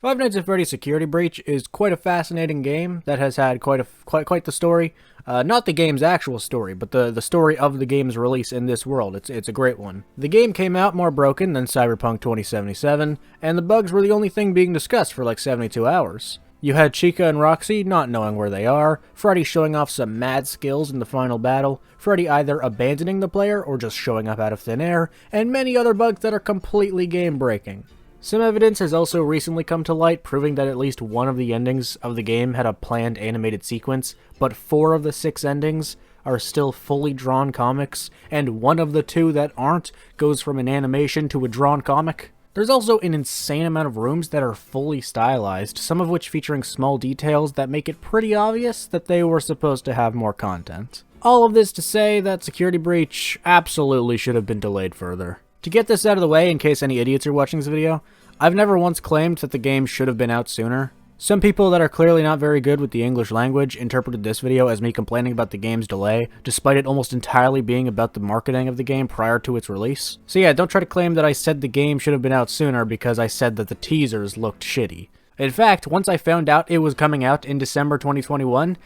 Five Nights at Freddy's Security Breach is quite a fascinating game that has had quite the story. Not the game's actual story, but the story of the game's release in this world. It's a great one. The game came out more broken than Cyberpunk 2077, and the bugs were the only thing being discussed for like 72 hours. You had Chica and Roxy not knowing where they are, Freddy showing off some mad skills in the final battle, Freddy either abandoning the player or just showing up out of thin air, and many other bugs that are completely game-breaking. Some evidence has also recently come to light proving that at least one of the endings of the game had a planned animated sequence, but 4 of the 6 endings are still fully drawn comics, and one of the 2 that aren't goes from an animation to a drawn comic. There's also an insane amount of rooms that are fully stylized, some of which featuring small details that make it pretty obvious that they were supposed to have more content. All of this to say that Security Breach absolutely should have been delayed further. To get this out of the way, in case any idiots are watching this video, I've never once claimed that the game should have been out sooner. Some people that are clearly not very good with the English language interpreted this video as me complaining about the game's delay, despite it almost entirely being about the marketing of the game prior to its release. So yeah, don't try to claim that I said the game should have been out sooner because I said that the teasers looked shitty. In fact, once I found out it was coming out in December 2021,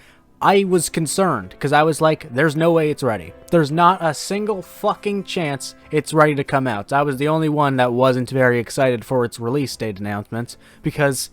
I was concerned, because I was like, there's no way it's ready. There's not a single fucking chance it's ready to come out. I was the only one that wasn't very excited for its release date announcement, because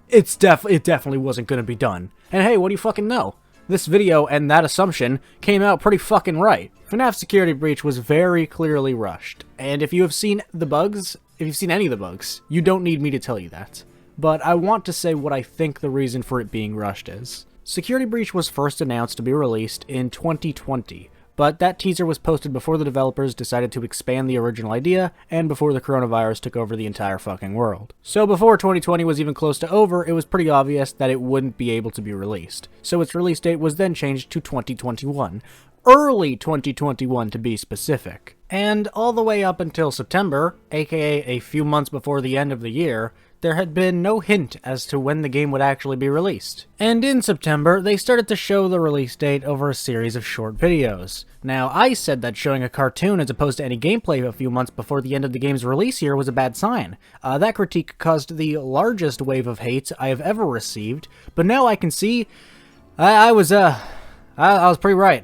it definitely wasn't going to be done. And hey, what do you fucking know? This video and that assumption came out pretty fucking right. FNAF Security Breach was very clearly rushed, and if you have seen the bugs, if you've seen any of the bugs, you don't need me to tell you that. But I want to say what I think the reason for it being rushed is. Security Breach was first announced to be released in 2020, but that teaser was posted before the developers decided to expand the original idea and before the coronavirus took over the entire fucking world. So before 2020 was even close to over, it was pretty obvious that it wouldn't be able to be released. So its release date was then changed to 2021. Early 2021 to be specific. And all the way up until September, aka a few months before the end of the year, there had been no hint as to when the game would actually be released. And in September, they started to show the release date over a series of short videos. Now, I said that showing a cartoon as opposed to any gameplay a few months before the end of the game's release year was a bad sign. That critique caused the largest wave of hate I have ever received, but now I can see I was pretty right.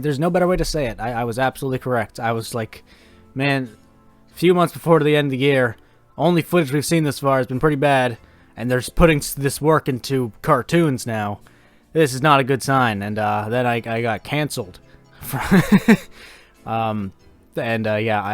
There's no better way to say it. I was absolutely correct. I was like, man, a few months before the end of the year, only footage we've seen this far has been pretty bad, and they're putting this work into cartoons now. This is not a good sign, and then I got canceled. Man,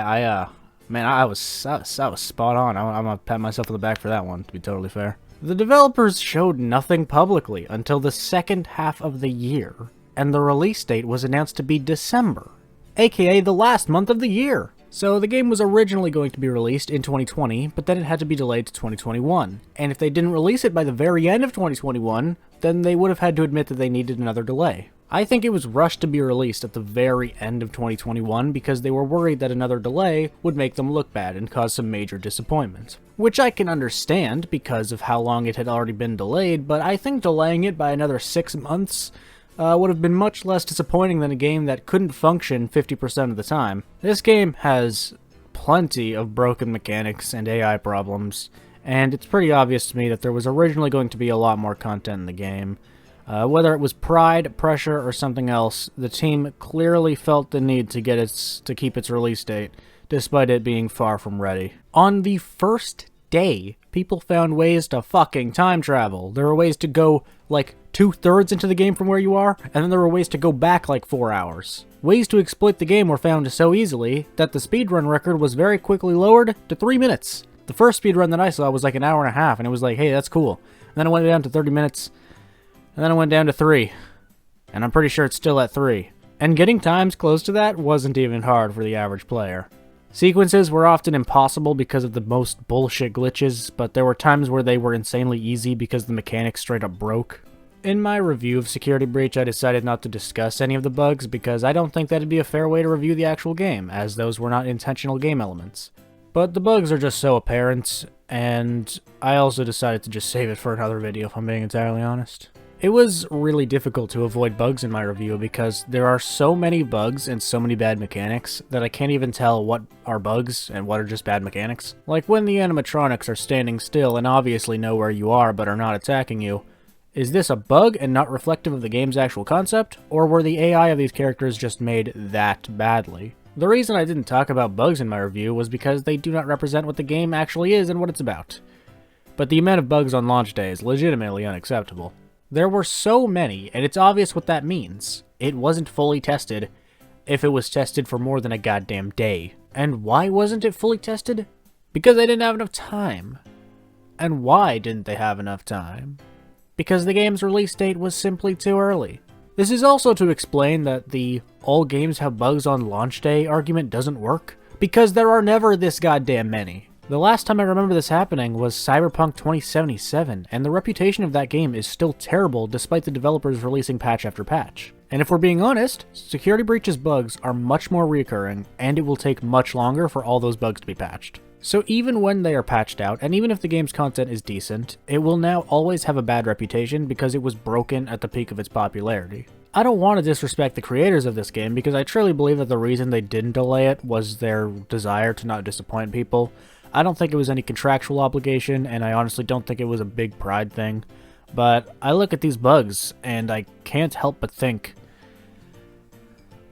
I was spot on. I'm gonna pat myself on the back for that one, to be totally fair. The developers showed nothing publicly until the second half of the year, and the release date was announced to be December, aka the last month of the year. So the game was originally going to be released in 2020, but then it had to be delayed to 2021. And if they didn't release it by the very end of 2021, then they would have had to admit that they needed another delay. I think it was rushed to be released at the very end of 2021 because they were worried that another delay would make them look bad and cause some major disappointment. Which I can understand because of how long it had already been delayed, but I think delaying it by another 6 months would have been much less disappointing than a game that couldn't function 50% of the time. This game has plenty of broken mechanics and AI problems, and it's pretty obvious to me that there was originally going to be a lot more content in the game. Whether it was pride, pressure, or something else, the team clearly felt the need to keep its release date, despite it being far from ready. On the first day, people found ways to fucking time travel. There were ways to go, like, 2/3 into the game from where you are, and then there were ways to go back like 4 hours. Ways to exploit the game were found so easily that the speedrun record was very quickly lowered to 3 minutes. The first speedrun that I saw was like an hour and a half, and it was like, hey, that's cool. And then it went down to 30 minutes, and then it went down to 3. And I'm pretty sure it's still at 3. And getting times close to that wasn't even hard for the average player. Sequences were often impossible because of the most bullshit glitches, but there were times where they were insanely easy because the mechanics straight up broke. In my review of Security Breach, I decided not to discuss any of the bugs because I don't think that'd be a fair way to review the actual game, as those were not intentional game elements. But the bugs are just so apparent, and I also decided to just save it for another video if I'm being entirely honest. It was really difficult to avoid bugs in my review because there are so many bugs and so many bad mechanics that I can't even tell what are bugs and what are just bad mechanics. Like when the animatronics are standing still and obviously know where you are but are not attacking you. Is this a bug and not reflective of the game's actual concept, or were the AI of these characters just made that badly? The reason I didn't talk about bugs in my review was because they do not represent what the game actually is and what it's about. But the amount of bugs on launch day is legitimately unacceptable. There were so many, and it's obvious what that means. It wasn't fully tested if it was tested for more than a goddamn day. And why wasn't it fully tested? Because they didn't have enough time. And why didn't they have enough time? Because the game's release date was simply too early. This is also to explain that the all games have bugs on launch day argument doesn't work, because there are never this goddamn many. The last time I remember this happening was Cyberpunk 2077, and the reputation of that game is still terrible despite the developers releasing patch after patch. And if we're being honest, security breaches bugs are much more reoccurring, and it will take much longer for all those bugs to be patched. So even when they are patched out, and even if the game's content is decent, it will now always have a bad reputation because it was broken at the peak of its popularity. I don't want to disrespect the creators of this game because I truly believe that the reason they didn't delay it was their desire to not disappoint people. I don't think it was any contractual obligation, and I honestly don't think it was a big pride thing. But I look at these bugs, and I can't help but think,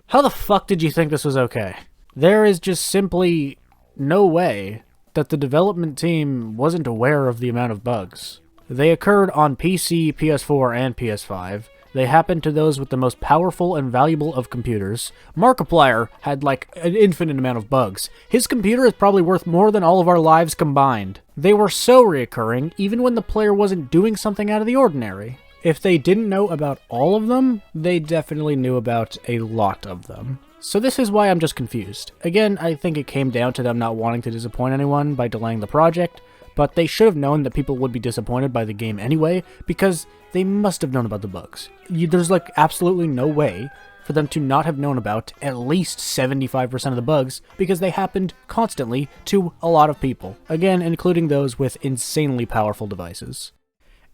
how the fuck did you think this was okay? There is just simply no way that the development team wasn't aware of the amount of bugs. They occurred on PC, PS4, and PS5. They happened to those with the most powerful and valuable of computers. Markiplier had like an infinite amount of bugs. His computer is probably worth more than all of our lives combined. They were so reoccurring, even when the player wasn't doing something out of the ordinary. If they didn't know about all of them, they definitely knew about a lot of them. So this is why I'm just confused. Again, I think it came down to them not wanting to disappoint anyone by delaying the project, but they should have known that people would be disappointed by the game anyway, because they must have known about the bugs. There's like absolutely no way for them to not have known about at least 75% of the bugs, because they happened constantly to a lot of people. Again, including those with insanely powerful devices.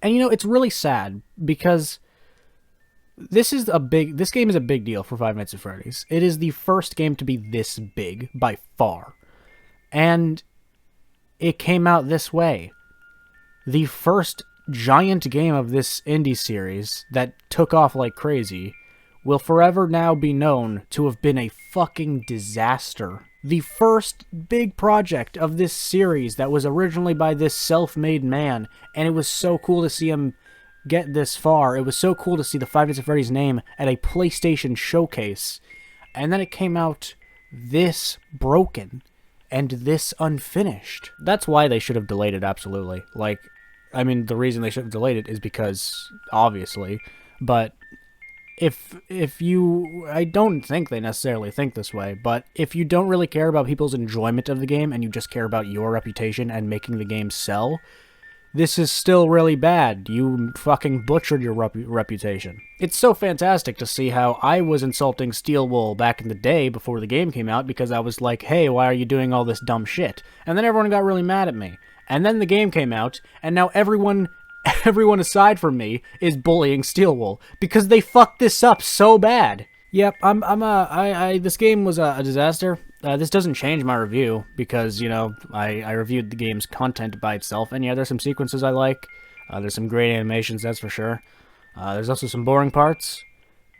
And you know, it's really sad, because this game is a big deal for Five Nights at Freddy's. It is the first game to be this big, by far. And it came out this way. The first giant game of this indie series that took off like crazy will forever now be known to have been a fucking disaster. The first big project of this series that was originally by this self-made man, and it was so cool to see him get this far. It was so cool to see the Five Nights at Freddy's name at a PlayStation showcase, and then it came out this broken and this unfinished. That's why they should have delayed it, absolutely. Like, I mean, the reason they should have delayed it is because, obviously, but I don't think they necessarily think this way, but if you don't really care about people's enjoyment of the game and you just care about your reputation and making the game sell, this is still really bad. You fucking butchered your reputation. It's so fantastic to see how I was insulting Steel Wool back in the day before the game came out because I was like, hey, why are you doing all this dumb shit? And then everyone got really mad at me. And then the game came out, and now everyone aside from me is bullying Steel Wool because they fucked this up so bad. Yep, this game was a disaster. This doesn't change my review because, you know, I reviewed the game's content by itself, and yeah, there's some sequences I like. There's some great animations, that's for sure. There's also some boring parts,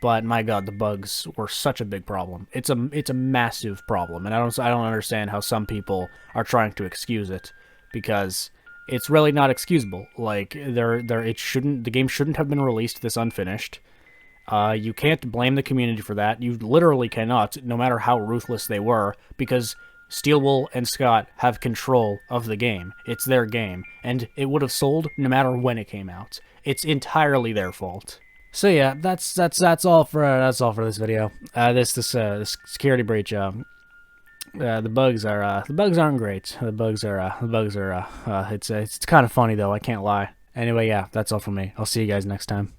but my god, the bugs were such a big problem. It's a massive problem, and I don't understand how some people are trying to excuse it, because it's really not excusable. Like, the game shouldn't have been released this unfinished. You can't blame the community for that. You literally cannot, no matter how ruthless they were, because Steel Wool and Scott have control of the game. It's their game, and it would have sold no matter when it came out. It's entirely their fault. So yeah, that's all for this video. This security breach. The bugs aren't great. It's kind of funny though. I can't lie. Anyway, yeah, that's all from me. I'll see you guys next time.